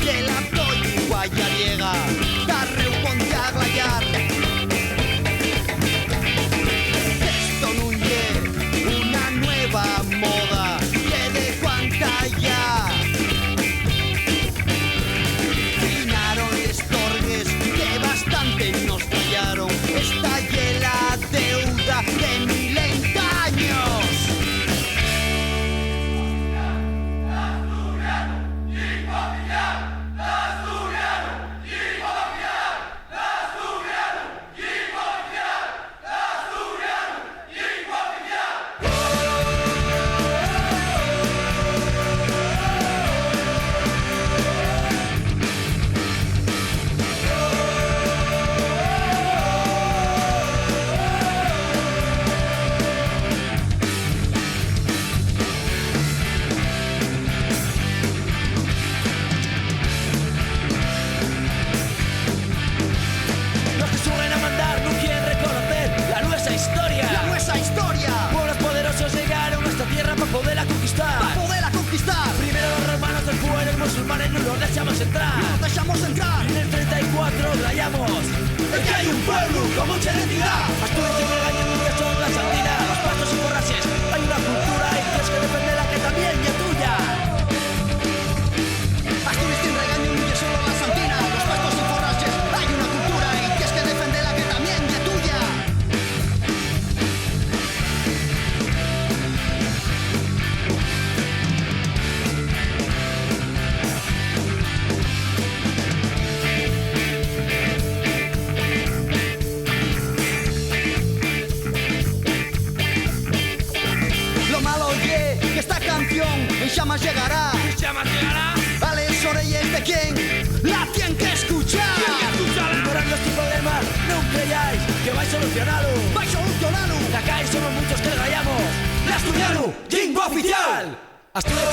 Que la toigua ya llega, darreu ponte a glaiar. Esto non ye una nueva moda, que de cuanta ya finaron les torgues, que bastante nos fallaron. Esta ye la deuda de 1000 años. Musulmanes no los dejamos entrar. No los dejamos entrar. En el 34 rayamos. Es que hay un pueblo con mucha identidad. Asturias y Regaño nunca son las andinas. Los pastos y forrases. Hay una cultura y tienes que defenderla que también es tuya. Asturias y Regaño nunca son las andinas. Los pastos y forrases. Hay una cultura y tienes que defenderla que también es tuya. En llamas llegará. ¿En llamas llegará? A las orejas de quien la tienen que escuchar. Ignorando este problema, no creáis que vais solucionado. Vais solucionado. Acá somos muchos que rayamos. La Asturiano, Jingo Oficial. Asturias